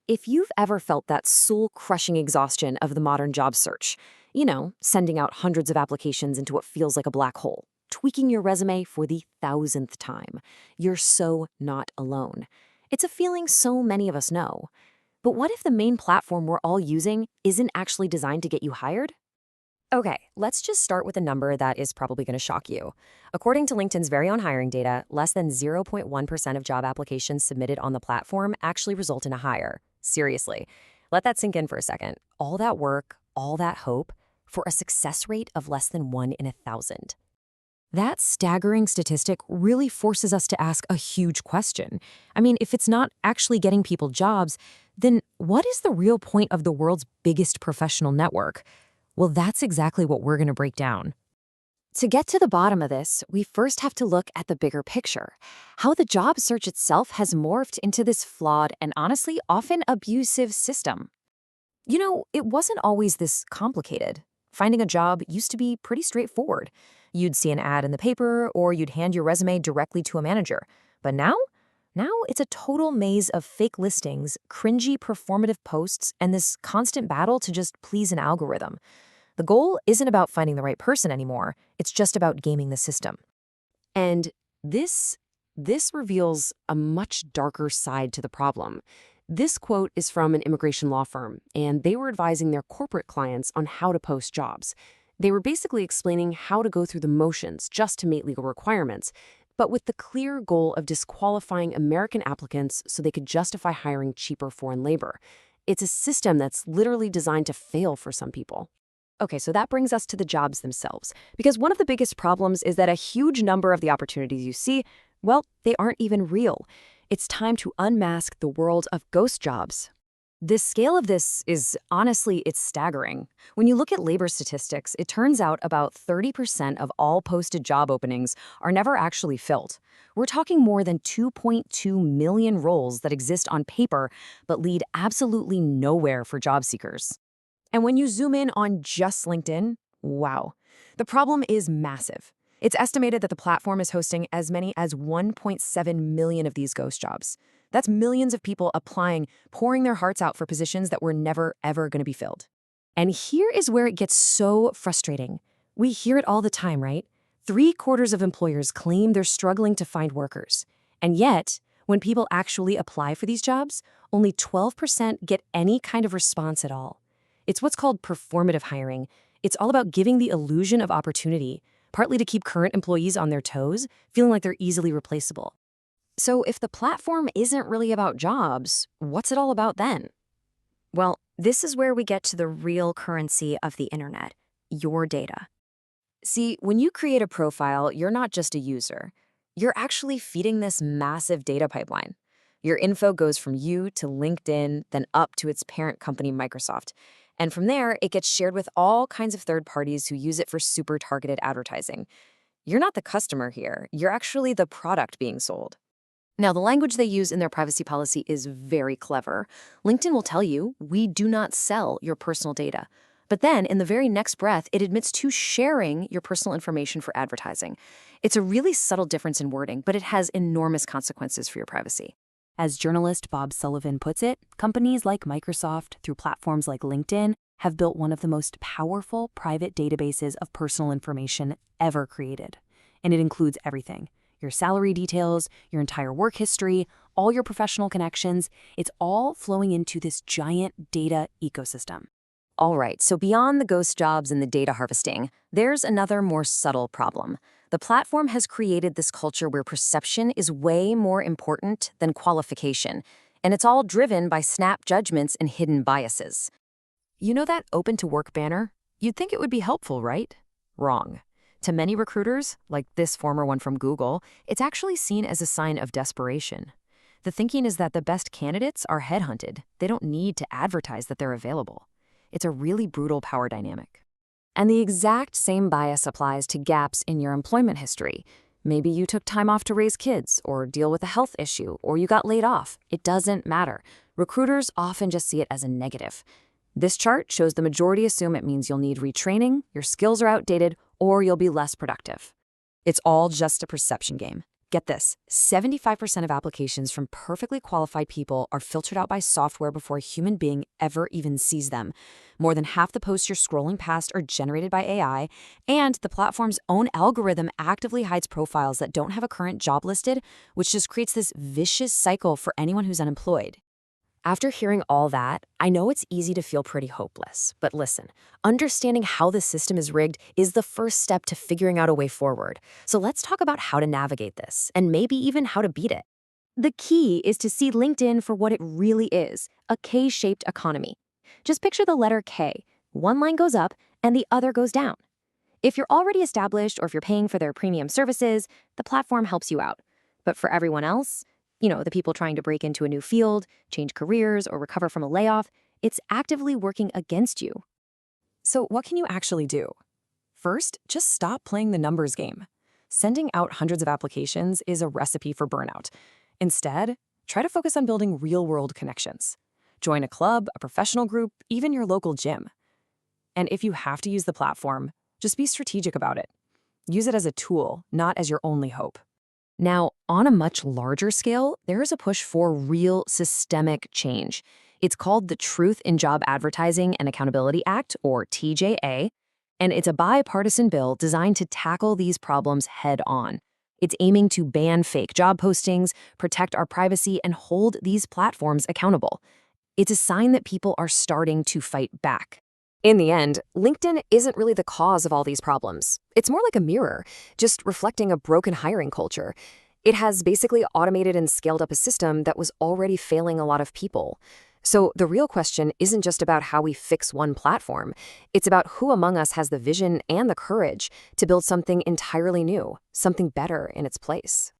If you've ever felt that soul-crushing exhaustion of the modern job search, sending out hundreds of applications into what feels like a black hole, tweaking your resume for the thousandth time, you're so not alone. It's a feeling so many of us know. But what if the main platform we're all using isn't actually designed to get you hired? Okay, let's just start with a number that is probably going to shock you. According to LinkedIn's very own hiring data, less than 0.1% of job applications submitted on the platform actually result in a hire. Seriously. Let that sink in for a second. All that work, all that hope, for a success rate of less than 1 in 1,000. That staggering statistic really forces us to ask a huge question. I mean, if it's not actually getting people jobs, then what is the real point of the world's biggest professional network? Well, that's exactly what we're going to break down. To get to the bottom of this, we first have to look at the bigger picture, how the job search itself has morphed into this flawed and honestly often abusive system. It wasn't always this complicated. Finding a job used to be pretty straightforward. You'd see an ad in the paper or you'd hand your resume directly to a manager. But now it's a total maze of fake listings, cringy performative posts, and this constant battle to just please an algorithm. The goal isn't about finding the right person anymore. It's just about gaming the system. And this reveals a much darker side to the problem. This quote is from an immigration law firm, and they were advising their corporate clients on how to post jobs. They were basically explaining how to go through the motions just to meet legal requirements, but with the clear goal of disqualifying American applicants so they could justify hiring cheaper foreign labor. It's a system that's literally designed to fail for some people. Okay, so that brings us to the jobs themselves, because one of the biggest problems is that a huge number of the opportunities you see, well, they aren't even real. It's time to unmask the world of ghost jobs. The scale of this is, honestly, it's staggering. When you look at labor statistics, it turns out about 30% of all posted job openings are never actually filled. We're talking more than 2.2 million roles that exist on paper but lead absolutely nowhere for job seekers. And when you zoom in on just LinkedIn, wow, the problem is massive. It's estimated that the platform is hosting as many as 1.7 million of these ghost jobs. That's millions of people applying, pouring their hearts out for positions that were never, ever going to be filled. And here is where it gets so frustrating. We hear it all the time, right? 3/4 of employers claim they're struggling to find workers. And yet, when people actually apply for these jobs, only 12% get any kind of response at all. It's what's called performative hiring. It's all about giving the illusion of opportunity, partly to keep current employees on their toes, feeling like they're easily replaceable. So if the platform isn't really about jobs, what's it all about then? Well, this is where we get to the real currency of the internet, your data. See, when you create a profile, you're not just a user. You're actually feeding this massive data pipeline. Your info goes from you to LinkedIn, then up to its parent company, Microsoft. And from there, it gets shared with all kinds of third parties who use it for super targeted advertising. You're not the customer here. You're actually the product being sold. Now, the language they use in their privacy policy is very clever. LinkedIn will tell you, we do not sell your personal data. But then, in the very next breath, it admits to sharing your personal information for advertising. It's a really subtle difference in wording, but it has enormous consequences for your privacy. As journalist Bob Sullivan puts it, companies like Microsoft, through platforms like LinkedIn, have built one of the most powerful private databases of personal information ever created. And it includes everything. Your salary details, your entire work history, all your professional connections. It's all flowing into this giant data ecosystem. All right, so beyond the ghost jobs and the data harvesting, there's another more subtle problem. The platform has created this culture where perception is way more important than qualification, and it's all driven by snap judgments and hidden biases. You know that open to work banner? You'd think it would be helpful, right? Wrong. To many recruiters, like this former one from Google, it's actually seen as a sign of desperation. The thinking is that the best candidates are headhunted. They don't need to advertise that they're available. It's a really brutal power dynamic. And the exact same bias applies to gaps in your employment history. Maybe you took time off to raise kids, or deal with a health issue, or you got laid off. It doesn't matter. Recruiters often just see it as a negative. This chart shows the majority assume it means you'll need retraining, your skills are outdated, or you'll be less productive. It's all just a perception game. Get this, 75% of applications from perfectly qualified people are filtered out by software before a human being ever even sees them. More than half the posts you're scrolling past are generated by AI, and the platform's own algorithm actively hides profiles that don't have a current job listed, which just creates this vicious cycle for anyone who's unemployed. After hearing all that, I know it's easy to feel pretty hopeless. But listen, understanding how the system is rigged is the first step to figuring out a way forward. So let's talk about how to navigate this, and maybe even how to beat it. The key is to see LinkedIn for what it really is, a K-shaped economy. Just picture the letter K. One line goes up and the other goes down. If you're already established or if you're paying for their premium services, the platform helps you out. But for everyone else, the people trying to break into a new field, change careers, or recover from a layoff, it's actively working against you. So what can you actually do? First, just stop playing the numbers game. Sending out hundreds of applications is a recipe for burnout. Instead, try to focus on building real-world connections. Join a club, a professional group, even your local gym. And if you have to use the platform, just be strategic about it. Use it as a tool, not as your only hope. Now, on a much larger scale, there is a push for real systemic change. It's called the Truth in Job Advertising and Accountability Act, or TJA, and it's a bipartisan bill designed to tackle these problems head on. It's aiming to ban fake job postings, protect our privacy, and hold these platforms accountable. It's a sign that people are starting to fight back. In the end, LinkedIn isn't really the cause of all these problems. It's more like a mirror, just reflecting a broken hiring culture. It has basically automated and scaled up a system that was already failing a lot of people. So the real question isn't just about how we fix one platform. It's about who among us has the vision and the courage to build something entirely new, something better in its place.